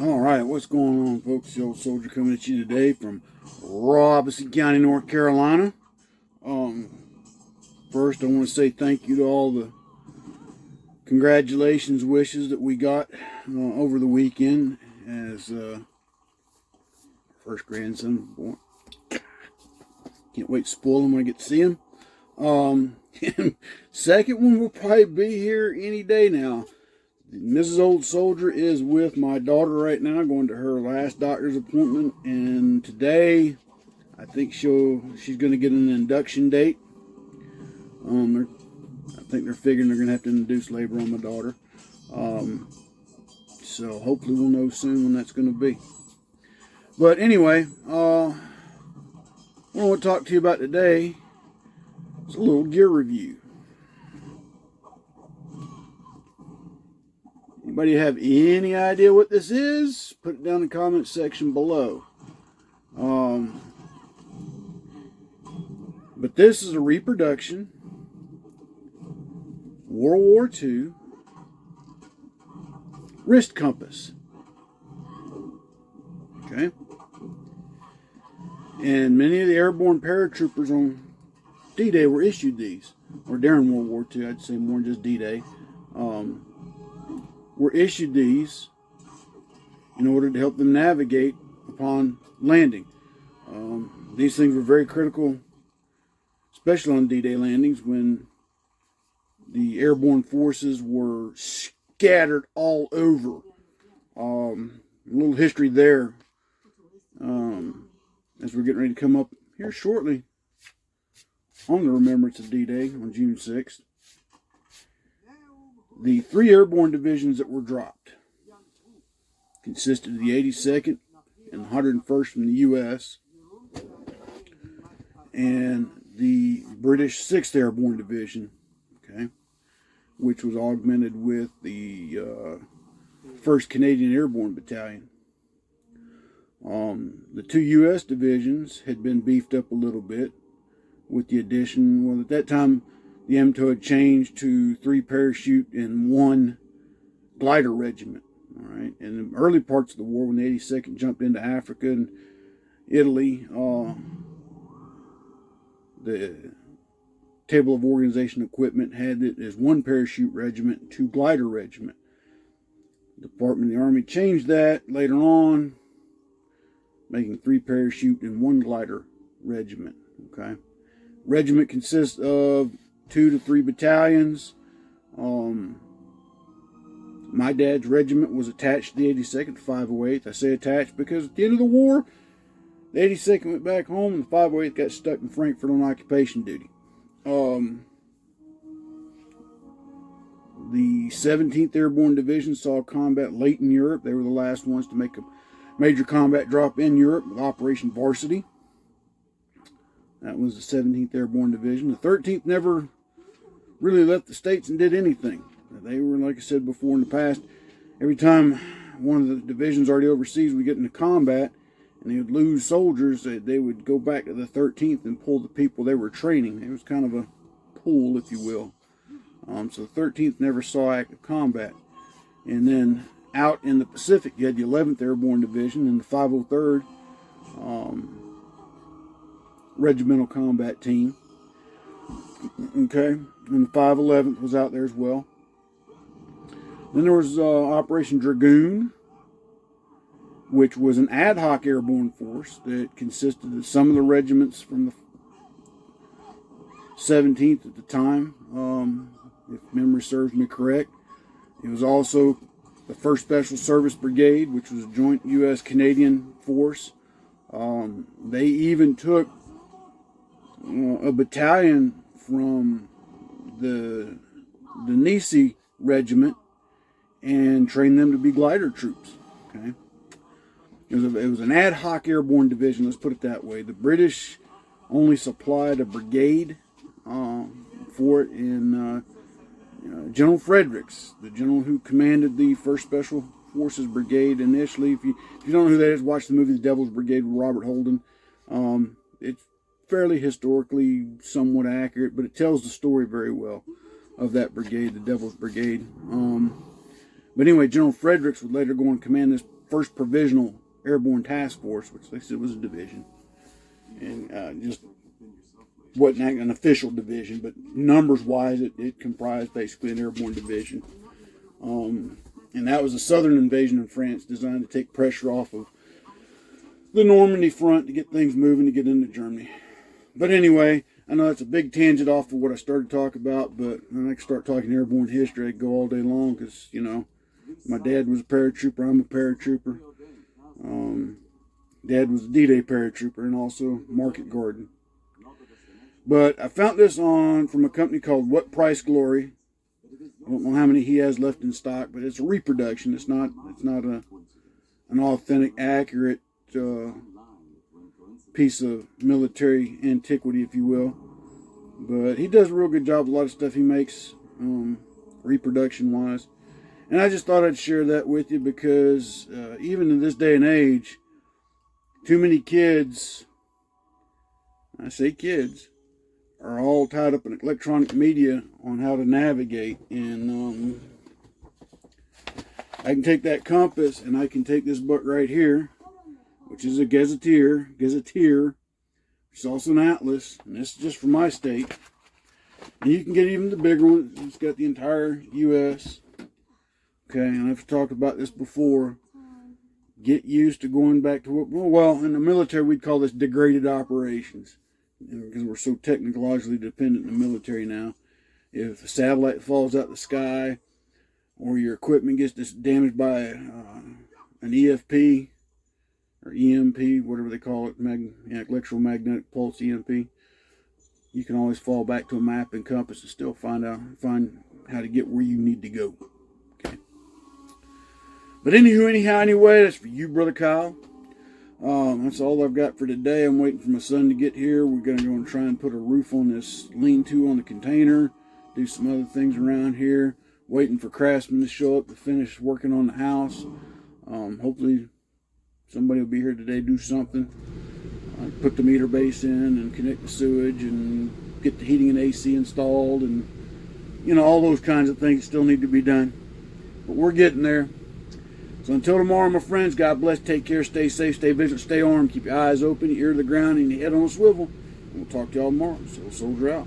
All right, what's going on, folks? The old soldier coming at you today from Robeson County, North Carolina. Um, First, I want to say thank you to all the congratulations wishes that we got over the weekend as first grandson born. Can't wait to spoil him when I get to see him. Second one will probably be here any day now. Mrs. Old Soldier is with my daughter right now, going to her last doctor's appointment, and today I think she's going to get an induction date. I think they're figuring they're going to have to induce labor on my daughter. So hopefully we'll know soon when that's going to be. But anyway, what I want to talk to you about today is a little gear review. Anybody have any idea what this is? Put it down in the comment section below. But this is a reproduction World War II wrist compass. Okay? And many of the airborne paratroopers on D-Day were issued these, or during World War II, I'd say more than just D-Day. Were issued these in order to help them navigate upon landing. These things were very critical, especially on D-Day landings when the airborne forces were scattered all over. A little history there as we're getting ready to come up here shortly on the remembrance of D-Day on June 6th. The 3 airborne divisions that were dropped consisted of the 82nd and 101st from the U.S. and the British 6th Airborne Division, okay, which was augmented with the 1st Canadian Airborne Battalion. The 2 U.S. divisions had been beefed up a little bit with the addition, well, at that time, the MTO had changed to 3 parachute and 1 glider regiment. All right. In the early parts of the war, when the 82nd jumped into Africa and Italy, the table of organization equipment had it as 1 parachute regiment and 2 glider regiment. The Department of the Army changed that later on, making 3 parachute and 1 glider regiment. Okay. Regiment consists of 2 to 3 battalions. My dad's regiment was attached to the 82nd 508th. I say attached because at the end of the war, the 82nd went back home and the 508th got stuck in Frankfurt on occupation duty. The 17th Airborne Division saw combat late in Europe. They were the last ones to make a major combat drop in Europe with Operation Varsity. That was the 17th Airborne Division. The 13th never really left the States and did anything. They were, like I said before in the past, every time one of the divisions already overseas would get into combat and they would lose soldiers, they would go back to the 13th and pull the people they were training. It was kind of a pool, if you will. So the 13th never saw active combat. And then out in the Pacific, you had the 11th Airborne Division and the 503rd Regimental Combat Team. Okay, and the 511th was out there as well. Then there was Operation Dragoon, which was an ad hoc airborne force that consisted of some of the regiments from the 17th at the time, if memory serves me correct. It was also the 1st Special Service Brigade, which was a joint U.S.-Canadian force. They even took a battalion from the Nisi Regiment and trained them to be glider troops. Okay, it was an ad hoc airborne division. Let's put it that way. The British only supplied a brigade for it in General Fredericks, the general who commanded the 1st Special Forces Brigade initially. If you don't know who that is, watch the movie The Devil's Brigade with Robert Holden. It's fairly historically somewhat accurate, but it tells the story very well of that brigade, the Devil's Brigade. But anyway, General Fredericks would later go and command this 1st Provisional Airborne Task Force, which they said was a division. And just wasn't an official division, but numbers-wise, it comprised basically an airborne division. And that was a southern invasion of France designed to take pressure off of the Normandy front to get things moving to get into Germany. But anyway, I know that's a big tangent off of what I started to talk about, but I can start talking airborne history. I could go all day long because, you know, my dad was a paratrooper. I'm a paratrooper. Dad was a D-Day paratrooper and also market garden. But I found this from a company called What Price Glory. I don't know how many he has left in stock, but it's a reproduction. It's not an authentic, accurate piece of military antiquity, if you will. But he does a real good job with a lot of stuff he makes, reproduction-wise. And I just thought I'd share that with you because even in this day and age, too many kids, I say kids, are all tied up in electronic media on how to navigate. And I can take that compass and I can take this book right here, which is a gazetteer, which is also an atlas, and this is just for my state. And you can get even the bigger one. It's got the entire U.S. Okay, and I've talked about this before. Get used to going back to what, well, in the military we'd call this degraded operations, because we're so technologically dependent in the military now. If a satellite falls out of the sky, or your equipment gets damaged by an EFP, or EMP, whatever they call it, electromagnetic pulse, EMP, you can always fall back to a map and compass and still find how to get where you need to go. Okay. But anyway, that's for you, Brother Kyle. That's all I've got for today. I'm waiting for my son to get here. We're going to go and try and put a roof on this lean-to on the container, do some other things around here. Waiting for craftsmen to show up to finish working on the house. Hopefully somebody will be here today, do something. Put the meter base in and connect the sewage and get the heating and AC installed, and you know, all those kinds of things still need to be done. But we're getting there. So until tomorrow, my friends, God bless, take care, stay safe, stay vigilant, stay armed, keep your eyes open, your ear to the ground, and your head on a swivel. And we'll talk to y'all tomorrow. So soldier out.